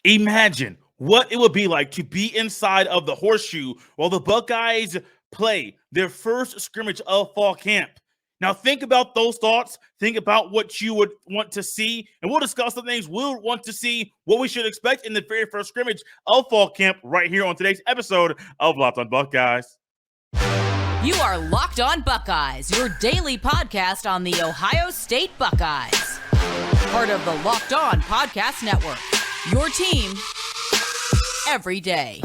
Imagine what it would be like to be inside of the horseshoe while the Buckeyes play their first scrimmage of fall camp. Now, think about those thoughts. Think about what you would want to see, and we'll discuss the things we'll want to see, what we should expect in the very first scrimmage of fall camp right here on today's episode of Locked on Buckeyes. You are Locked on Buckeyes, your daily podcast on the Ohio State Buckeyes. Part of the Locked on Podcast Network. Your team every day.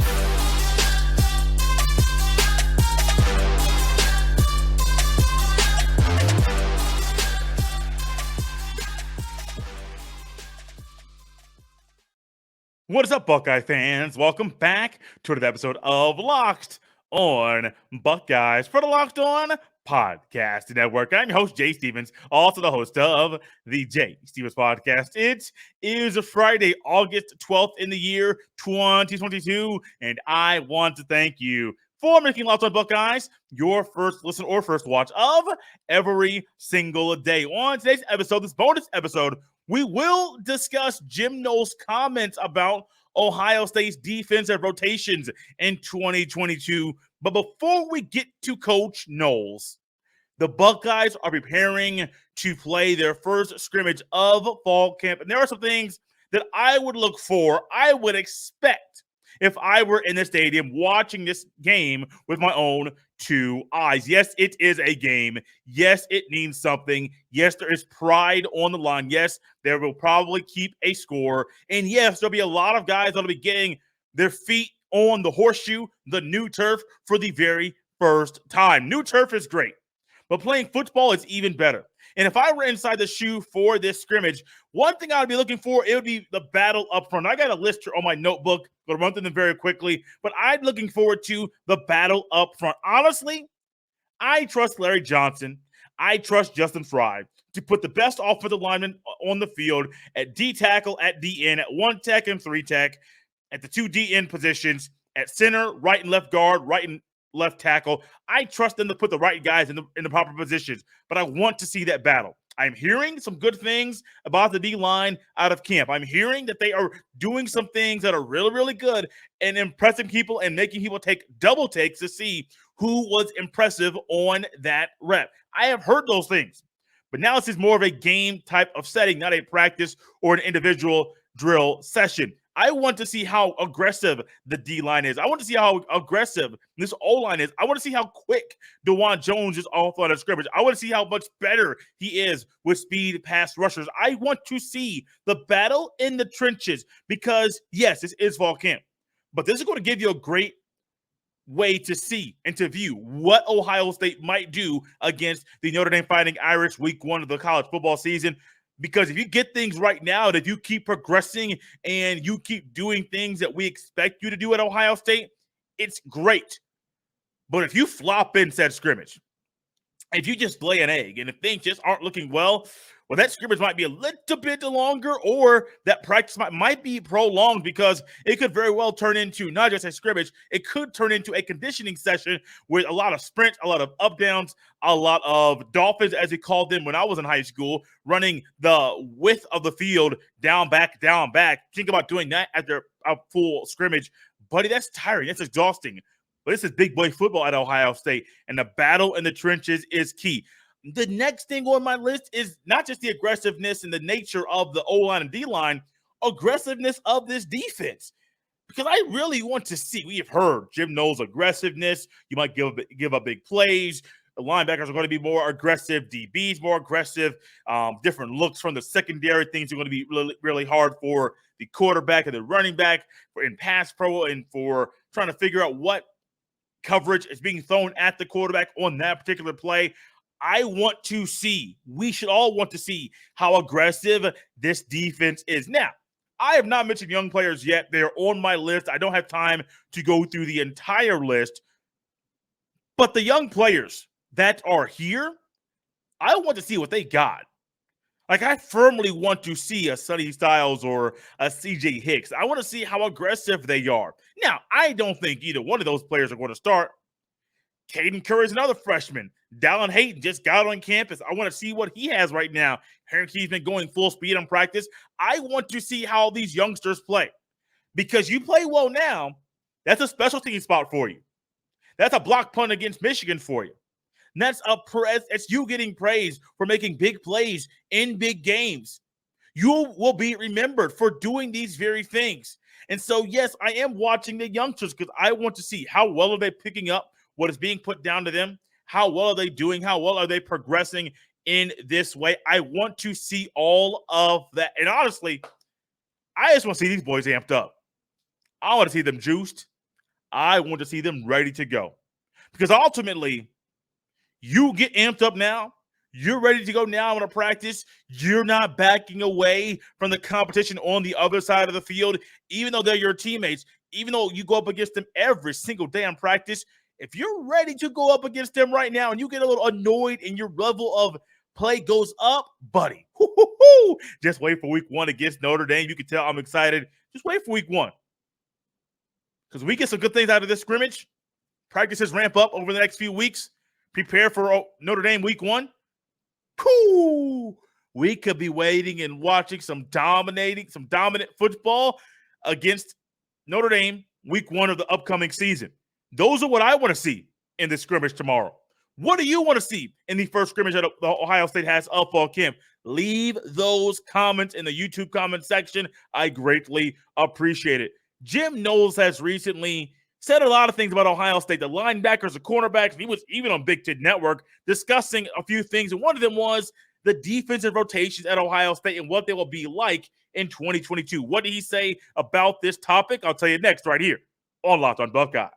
What is up, Buckeye fans? Welcome back to another episode of Locked on Buckeyes for the Locked on Podcast Network. I'm your host, Jay Stevens, also the host of the Jay Stevens Podcast. It is a Friday, August 12th in the year 2022, and I want to thank you for making Locked on Buckeyes your first listen or first watch of every single day. On today's episode, this bonus episode, we will discuss Jim Knowles' comments about Ohio State's defensive rotations in 2022. But before we get to Coach Knowles, the Buckeyes are preparing to play their first scrimmage of fall camp. And there are some things that I would look for, I would expect if I were in the stadium watching this game with my own two eyes. Yes, it is a game. Yes, it means something. Yes, there is pride on the line. Yes, there will probably keep a score. And yes, there'll be a lot of guys that'll be getting their feet on the horseshoe, the new turf, for the very first time. New turf is great, but playing football is even better. And if I were inside the shoe for this scrimmage, one thing I would be looking for, it would be the battle up front. I got a list here on my notebook. Going to run through them very quickly, but I'm looking forward to the battle up front. Honestly, I trust Larry Johnson. I trust Justin Fry to put the best offensive linemen on the field at D tackle, at DN, at 1 tech and 3 tech, at the 2 DN positions, at center, right and left guard, right and left tackle. I trust them to put the right guys in the proper positions, but I want to see that battle. I'm hearing some good things about the D-line out of camp. I'm hearing that they are doing some things that are really, really good and impressing people and making people take double takes to see who was impressive on that rep. I have heard those things, but now this is more of a game type of setting, not a practice or an individual drill session. I want to see how aggressive the D-line is. I want to see how aggressive this O-line is. I want to see how quick DeJuan Jones is off on a scrimmage. I want to see how much better he is with speed pass rushers. I want to see the battle in the trenches because, yes, this is fall camp, but this is going to give you a great way to see and to view what Ohio State might do against the Notre Dame Fighting Irish week 1 of the college football season. Because if you get things right now, if you keep progressing and you keep doing things that we expect you to do at Ohio State, it's great. But if you flop in said scrimmage, if you just lay an egg and if things just aren't looking well, that scrimmage might be a little bit longer, or that practice might be prolonged, because it could very well turn into not just a scrimmage, it could turn into a conditioning session with a lot of sprints, a lot of up downs, a lot of dolphins, as we called them when I was in high school, running the width of the field, down, back, down, back. Think about doing that after a full scrimmage. Buddy, that's tiring. That's exhausting. But this is big boy football at Ohio State, and the battle in the trenches is key. The next thing on my list is not just the aggressiveness and the nature of the O-line and D-line, aggressiveness of this defense. Because I really want to see, we have heard Jim Knowles' aggressiveness. You might give up big plays. The linebackers are going to be more aggressive. DBs more aggressive. Different looks from the secondary. Things are going to be really, really hard for the quarterback and the running back in pass pro, and for trying to figure out what coverage is being thrown at the quarterback on that particular play. I want to see, we should all want to see how aggressive this defense is. Now, I have not mentioned young players yet. They're on my list. I don't have time to go through the entire list. But the young players that are here, I want to see what they got. Like, I firmly want to see a Sonny Styles or a CJ Hicks. I want to see how aggressive they are. Now, I don't think either one of those players are going to start. Caden Curry is another freshman. Dallin Hayden just got on campus. I want to see what he has right now. He's been going full speed on practice. I want to see how these youngsters play. Because you play well now, that's a special team spot for you. That's a block punt against Michigan for you. And it's you getting praise for making big plays in big games. You will be remembered for doing these very things. And so, yes, I am watching the youngsters because I want to see how well are they picking up what is being put down to them. How well are they doing? How well are they progressing in this way? I want to see all of that. And honestly, I just want to see these boys amped up. I want to see them juiced. I want to see them ready to go. Because ultimately, you get amped up now. You're ready to go now in a practice. You're not backing away from the competition on the other side of the field, even though they're your teammates, even though you go up against them every single day in practice. If you're ready to go up against them right now and you get a little annoyed and your level of play goes up, buddy, just wait for week 1 against Notre Dame. You can tell I'm excited. Just wait for week 1. Because we get some good things out of this scrimmage. Practices ramp up over the next few weeks. Prepare for Notre Dame week 1. We could be waiting and watching some dominant football against Notre Dame week 1 of the upcoming season. Those are what I want to see in the scrimmage tomorrow. What do you want to see in the first scrimmage that Ohio State has up fall camp? Leave those comments in the YouTube comment section. I greatly appreciate it. Jim Knowles has recently said a lot of things about Ohio State, the linebackers, the cornerbacks. He was even on Big Ten Network discussing a few things, and one of them was the defensive rotations at Ohio State and what they will be like in 2022. What did he say about this topic? I'll tell you next right here on Locked on Buckeyes.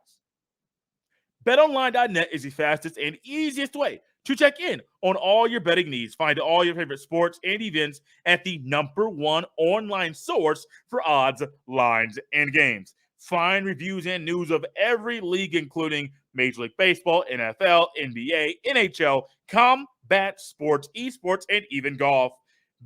BetOnline.net is the fastest and easiest way to check in on all your betting needs. Find all your favorite sports and events at the #1 online source for odds, lines, and games. Find reviews and news of every league, including Major League Baseball, NFL, NBA, NHL, combat sports, esports, and even golf.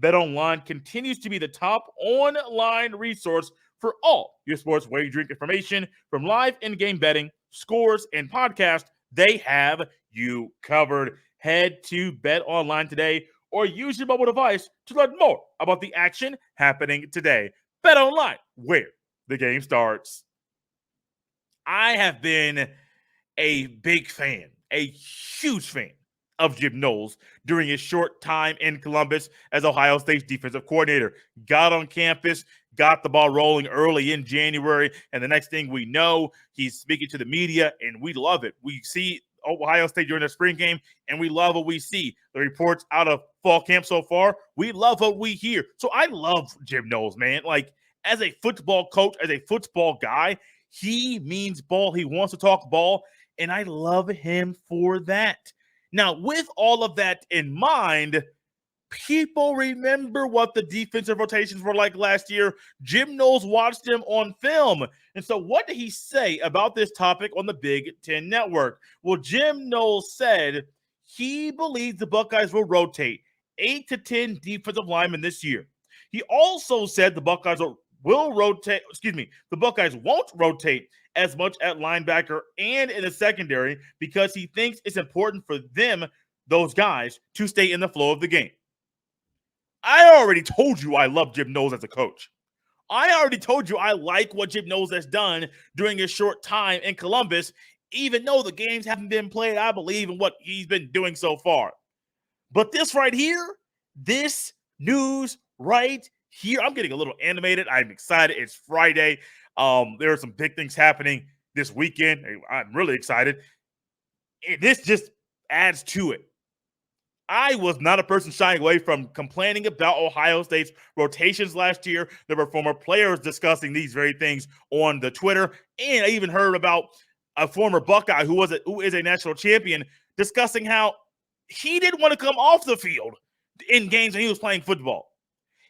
BetOnline continues to be the top online resource for all your sports wagering information, from live in-game betting, scores, and podcasts. They have you covered. Head to BetOnline today or use your mobile device to learn more about the action happening today. BetOnline, where the game starts. I have been a big fan, a huge fan of Jim Knowles during his short time in Columbus as Ohio State's defensive coordinator. Got on campus, got the ball rolling early in January, and the next thing we know, he's speaking to the media, and we love it. We see Ohio State during the spring game, and we love what we see. The reports out of fall camp so far, we love what we hear. So I love Jim Knowles, man. Like, as a football coach, as a football guy, he means ball. He wants to talk ball, and I love him for that. Now, with all of that in mind, people remember what the defensive rotations were like last year. Jim Knowles watched them on film. And so what did he say about this topic on the Big Ten Network? Well, Jim Knowles said he believes the Buckeyes will rotate 8 to 10 defensive linemen this year. He also said the Buckeyes the Buckeyes won't rotate as much at linebacker and in the secondary because he thinks it's important for them, those guys, to stay in the flow of the game. I already told you I love Jim Knowles as a coach. I already told you I like what Jim Knowles has done during his short time in Columbus, even though the games haven't been played. I believe in what he's been doing so far. But this right here, this news right here, I'm getting a little animated. I'm excited. It's Friday. There are some big things happening this weekend. I'm really excited. This just adds to it. I was not a person shying away from complaining about Ohio State's rotations last year. There were former players discussing these very things on the Twitter, and I even heard about a former Buckeye who is a national champion discussing how he didn't want to come off the field in games when he was playing football.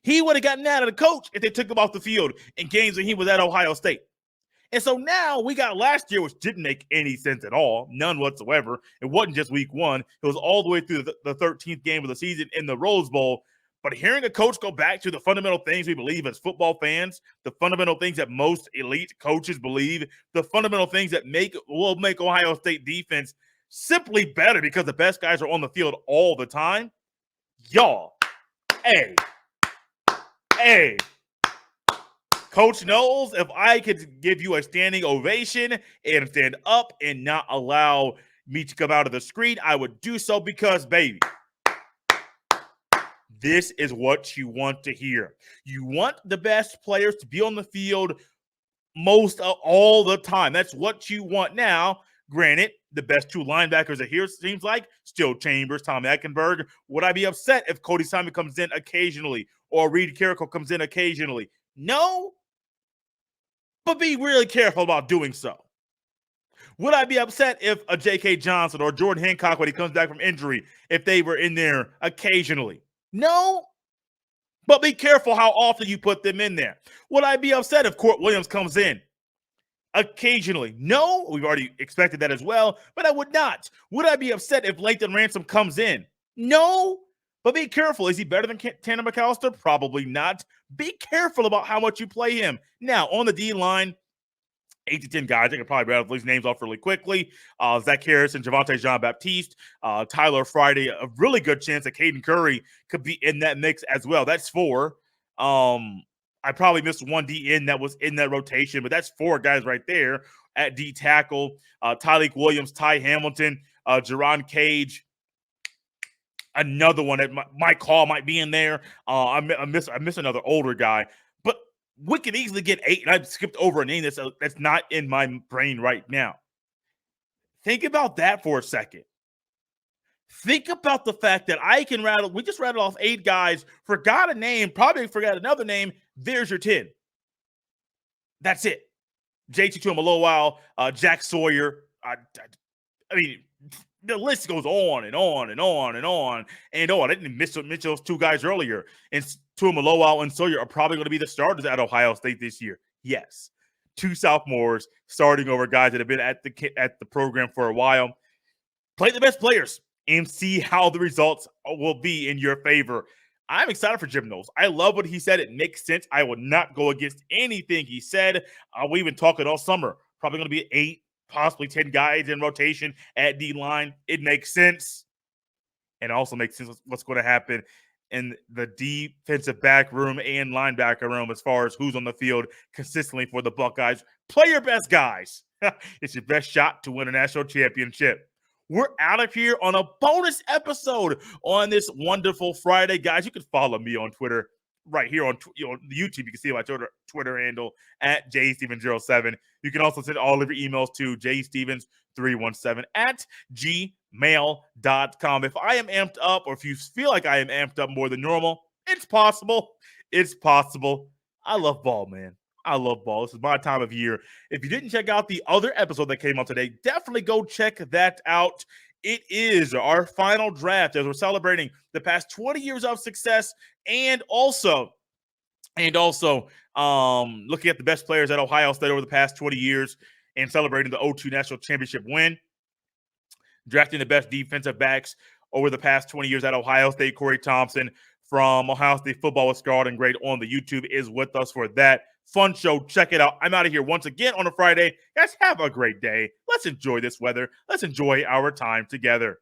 He would have gotten out of the coach if they took him off the field in games when he was at Ohio State. And so now we got last year, which didn't make any sense at all, none whatsoever. It wasn't just week 1. It was all the way through the 13th game of the season in the Rose Bowl. But hearing a coach go back to the fundamental things we believe as football fans, the fundamental things that most elite coaches believe, the fundamental things that will make Ohio State defense simply better because the best guys are on the field all the time. Y'all, hey, Coach Knowles, if I could give you a standing ovation and stand up and not allow me to come out of the screen, I would do so because, baby, this is what you want to hear. You want the best players to be on the field most of all the time. That's what you want. Now, granted, the best two linebackers are here, seems like, still Chambers, Tom Eckenberg. Would I be upset if Cody Simon comes in occasionally or Reed Carrico comes in occasionally? No, but be really careful about doing so. Would I be upset if a J.K. Johnson or Jordan Hancock, when he comes back from injury, if they were in there occasionally? No, but be careful how often you put them in there. Would I be upset if Court Williams comes in occasionally? No, we've already expected that as well, but I would not. Would I be upset if Lathan Ransom comes in? No, but be careful. Is he better than Tanner McAllister? Probably not. Be careful about how much you play him. Now, on the D-line, 8 to 10 guys. I can probably rattle these names off really quickly. Zach Harrison, Javonte Jean-Baptiste, Tyler Friday. A really good chance that Caden Curry could be in that mix as well. That's 4. I probably missed one D-end that was in that rotation, but that's 4 guys right there at D tackle. Tyleek Williams, Ty Hamilton, Jerron Cage. Another one that Mike Hall might be in there. I miss another older guy. But we could easily get 8, and I skipped over a name that's not in my brain right now. Think about that for a second. Think about the fact that we just rattled off 8 guys, forgot a name, probably forgot another name. There's your 10. That's it. JT Tuimoloau, Jack Sawyer. I mean, the list goes on and on and on and on and on. I didn't mention those 2 guys earlier. And Tuimoloau and Sawyer are probably going to be the starters at Ohio State this year. Yes. 2 sophomores starting over guys that have been at the program for a while. Play the best players and see how the results will be in your favor. I'm excited for Jim Knowles. I love what he said. It makes sense. I will not go against anything he said. We've been talking all summer. Probably going to be 8, possibly 10 guys in rotation at D-line. It makes sense. And also makes sense what's going to happen in the defensive back room and linebacker room as far as who's on the field consistently for the Buckeyes. Play your best guys. It's your best shot to win a national championship. We're out of here on a bonus episode on this wonderful Friday. Guys, you can follow me on Twitter right here on YouTube. You can see my Twitter handle at jstevens07. You can also send all of your emails to jstevens317 at gmail.com. If I am amped up, or if you feel like I am amped up more than normal, it's possible. It's possible. I love ball, man. I love ball. This is my time of year. If you didn't check out the other episode that came out today, definitely go check that out. It is our final draft as we're celebrating the past 20 years of success and also looking at the best players at Ohio State over the past 20 years and celebrating the 2002 National Championship win. Drafting the best defensive backs over the past 20 years at Ohio State. Corey Thompson from Ohio State Football with Scarlet and Grade on the YouTube is with us for that fun show. Check it out. I'm out of here once again on a Friday. Guys, have a great day. Let's enjoy this weather. Let's enjoy our time together.